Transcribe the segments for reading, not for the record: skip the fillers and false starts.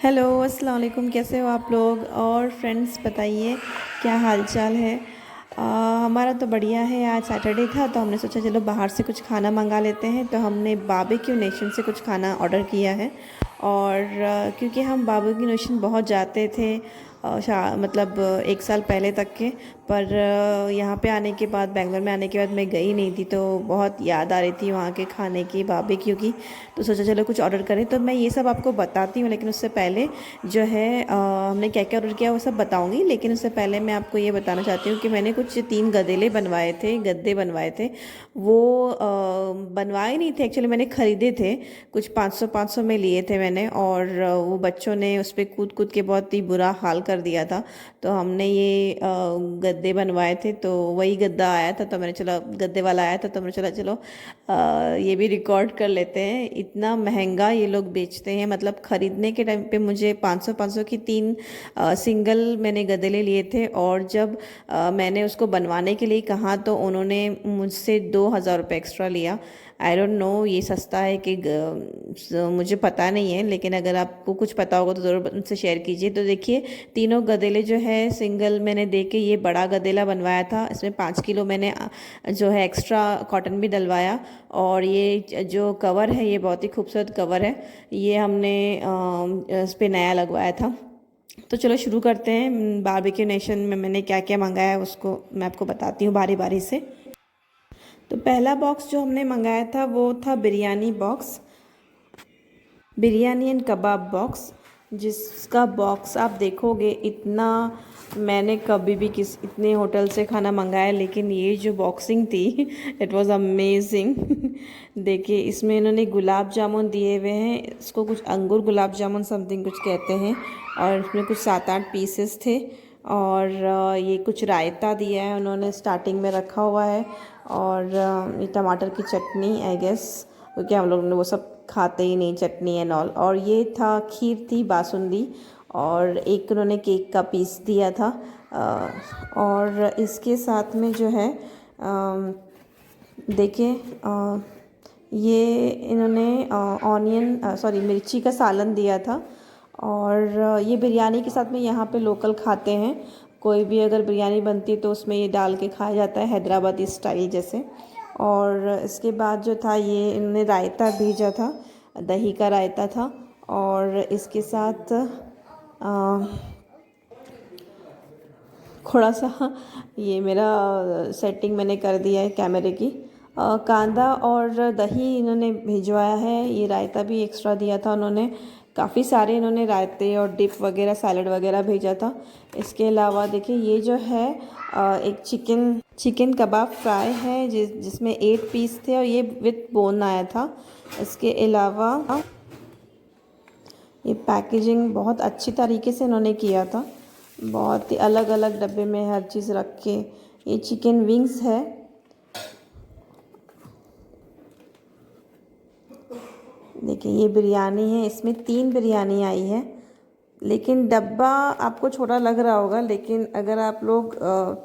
Hello अस्सलाम वालेकुम। कैसे हो आप लोग और फ्रेंड्स, बताइए क्या हाल चाल है। हमारा तो बढ़िया है। आज सैटरडे था तो हमने सोचा चलो बाहर से कुछ खाना मंगा लेते हैं, तो हमने बारबेक्यू नेशन से कुछ खाना ऑर्डर किया है। और क्योंकि हम बारबेक्यू नेशन बहुत जाते थे, मतलब 1 साल पहले तक के। पर यहाँ पे आने के बाद, बेंगलोर में आने के बाद मैं गई नहीं थी, तो बहुत याद आ रही थी वहाँ के खाने की, बारबेक्यू की। तो सोचा चलो कुछ ऑर्डर करें। तो मैं ये सब आपको बताती हूँ, लेकिन उससे पहले जो है हमने क्या क्या ऑर्डर किया वो सब बताऊँगी। लेकिन उससे पहले मैं आपको ये बताना चाहती हूँ कि मैंने कुछ 3 गदेले बनवाए थे, गद्दे बनवाए थे। वो बनवाए नहीं थे एक्चुअली, मैंने ख़रीदे थे। कुछ 500 में लिए थे मैंने, और वो बच्चों ने उस पर कूद कूद के बहुत ही बुरा हाल कर दिया था। तो हमने ये गद्दे बनवाए थे, तो वही गद्दा आया था, तो मैंने चला, गद्दे वाला आया था तो मैंने चला चलो ये भी रिकॉर्ड कर लेते हैं। इतना महंगा ये लोग बेचते हैं, मतलब ख़रीदने के टाइम पे मुझे 500 की 3 सिंगल मैंने गदेले लिए थे। और जब मैंने उसको बनवाने के लिए कहा तो उन्होंने मुझसे 2,000 रुपये एक्स्ट्रा लिया। आई डोंट नो ये सस्ता है कि मुझे पता नहीं है, लेकिन अगर आपको कुछ पता होगा तो ज़रूर मुझसे शेयर कीजिए। तो देखिए, तीनों गदेले जो है सिंगल मैंने दे के ये बड़ा गदेला बनवाया था। इसमें 5 किलो मैंने जो है एक्स्ट्रा कॉटन भी डलवाया। और ये जो कवर है ये बहुत ही खूबसूरत कवर है, ये हमने इस पे नया लगवाया था। तो चलो शुरू करते हैं। बारबेक्यू नेशन में मैंने क्या क्या मंगाया है उसको मैं आपको बताती हूँ बारी बारी से। तो पहला बॉक्स जो हमने मंगाया था वो था biryani box, biryani and kebab box. जिसका बॉक्स आप देखोगे, इतना मैंने कभी भी इतने होटल से खाना मंगाया, लेकिन ये जो बॉक्सिंग थी इट वाज अमेजिंग। देखिए, इसमें इन्होंने गुलाब जामुन दिए हुए हैं, इसको कुछ अंगूर गुलाब जामुन समथिंग कुछ कहते हैं। और इसमें कुछ 7-8 पीसेस थे। और ये कुछ रायता दिया है उन्होंने, स्टार्टिंग में रखा हुआ है। और ये टमाटर की चटनी आई गेस, क्योंकि हम लोग ने वो सब खाते ही नहीं, चटनी एंड ऑल। और ये था, खीर थी, बासुंदी। और एक उन्होंने केक का पीस दिया था। और इसके साथ में जो है देखिए, ये इन्होंने ऑनियन सॉरी मिर्ची का सालन दिया था। और ये बिरयानी के साथ में यहाँ पे लोकल खाते हैं। कोई भी अगर बिरयानी बनती है तो उसमें ये डाल के खाया जाता है, हैदराबादी स्टाइल जैसे। और इसके बाद जो था, ये इन्होंने रायता भेजा था, दही का रायता था। और इसके साथ थोड़ा सा ये मेरा सेटिंग मैंने कर दिया है कैमरे की। कांदा और दही इन्होंने भिजवाया है। ये रायता भी एक्स्ट्रा दिया था उन्होंने। काफ़ी सारे इन्होंने रायते और डिप वगैरह, सैलड वगैरह भेजा था। इसके अलावा देखिए, ये जो है एक चिकन कबाब फ्राई है, जिसमें 8 पीस थे और ये विथ बोन आया था। इसके अलावा ये पैकेजिंग बहुत अच्छी तरीके से इन्होंने किया था, बहुत ही अलग अलग डब्बे में हर चीज़ रख के। ये चिकन विंग्स है। देखिए, ये बिरयानी है, इसमें 3 बिरयानी आई है। लेकिन डब्बा आपको छोटा लग रहा होगा, लेकिन अगर आप लोग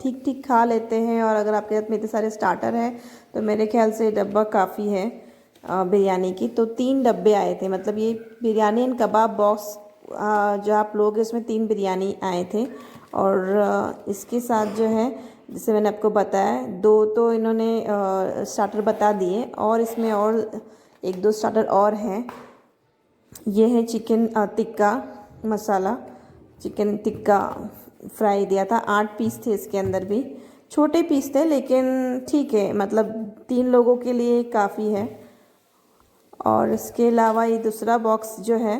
ठीक ठीक खा लेते हैं और अगर आपके हाथ में इतने सारे स्टार्टर हैं तो मेरे ख्याल से डब्बा काफ़ी है बिरयानी की। तो 3 डब्बे आए थे, मतलब ये बिरयानी एंड कबाब बॉक्स जो आप लोग, इसमें 3 बिरयानी आए थे। और इसके साथ जो है, जैसे मैंने आपको बताया, 2 तो इन्होंने स्टार्टर बता दिए, और इसमें और 1-2 स्टार्टर और हैं। ये है chicken tikka masala, chicken tikka fry दिया था। 8 पीस थे इसके अंदर भी, छोटे पीस थे लेकिन ठीक है, मतलब 3 लोगों के लिए काफ़ी है। और इसके अलावा ये दूसरा बॉक्स जो है,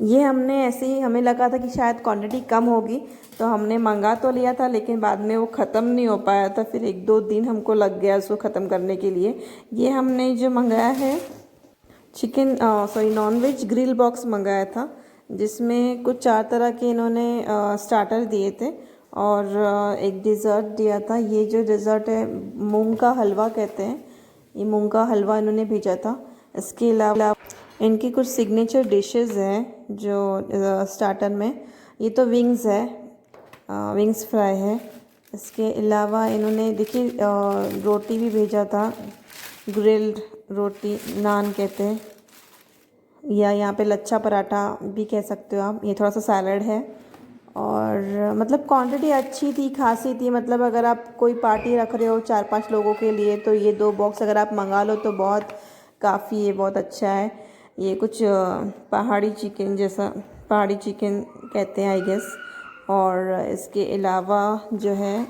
ये हमने ऐसे ही, हमें लगा था कि शायद क्वांटिटी कम होगी, तो हमने मंगा तो लिया था, लेकिन बाद में वो ख़त्म नहीं हो पाया था। फिर 1-2 दिन हमको लग गया उसको ख़त्म करने के लिए। ये हमने जो मंगाया है chicken sorry non veg grill box मंगाया था, जिसमें कुछ 4 तरह के इन्होंने स्टार्टर दिए थे। और एक डिज़र्ट दिया था। ये जो डिज़र्ट है, मूंग का हलवा कहते हैं, ये मूंग का हलवा इन्होंने भेजा था। इसके अलावा इनकी कुछ सिग्नेचर डिशेस हैं जो स्टार्टर में, ये तो विंग्स है, विंग्स फ्राई है। इसके अलावा इन्होंने देखिए रोटी भी भेजा था, ग्रिल्ड रोटी, नान कहते हैं। या यहाँ पे लच्छा पराठा भी कह सकते हो आप। ये थोड़ा सा सैलड है और मतलब क्वांटिटी अच्छी थी, खासी थी। मतलब अगर आप कोई पार्टी रख रहे हो 4-5 लोगों के लिए तो ये 2 बॉक्स अगर आप मंगा लो तो बहुत काफ़ी है, बहुत अच्छा है। ये कुछ पहाड़ी चिकन जैसा, पहाड़ी चिकन कहते हैं आई गेस। और इसके अलावा जो है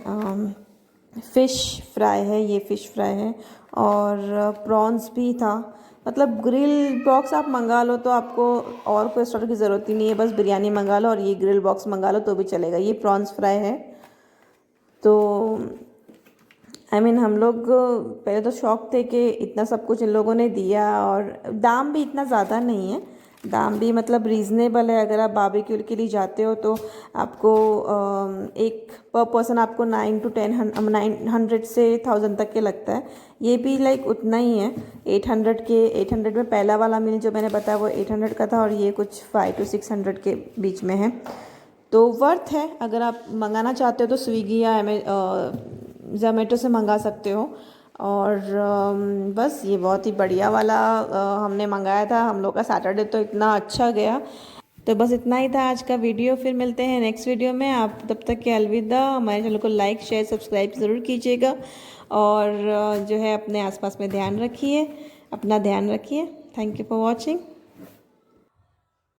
फ़िश फ्राई है, ये फ़िश फ्राई है और प्रॉन्स भी था। मतलब ग्रिल बॉक्स आप मंगा लो तो आपको और कोई स्टार्टर की ज़रूरत ही नहीं है, बस बिरयानी मंगा लो और ये ग्रिल बॉक्स मंगा लो तो भी चलेगा। ये प्रॉन्स फ्राई है। तो हम लोग पहले तो शौक थे कि इतना सब कुछ इन लोगों ने दिया और दाम भी इतना ज़्यादा नहीं है, दाम भी मतलब रीज़नेबल है। अगर आप बारबेक्यू के लिए जाते हो तो आपको एक पर पर्सन आपको 900 से 1000 तक के लगता है। ये भी लाइक उतना ही है, 800 में पहला वाला मील जो मैंने बताया वो 800 का था और ये कुछ 500 to 600 के बीच में है। तो वर्थ है। अगर आप मंगाना चाहते हो तो स्विगी या ज़ोमेटो से मंगा सकते हो। और बस ये बहुत ही बढ़िया वाला हमने मंगाया था। हम लोग का सैटरडे तो इतना अच्छा गया। तो बस इतना ही था आज का वीडियो। फिर मिलते हैं नेक्स्ट वीडियो में। आप तब तक के अलविदा। हमारे चैनल को लाइक शेयर सब्सक्राइब ज़रूर कीजिएगा और जो है अपने आसपास में ध्यान रखिए, अपना ध्यान रखिए। Thank you for watching.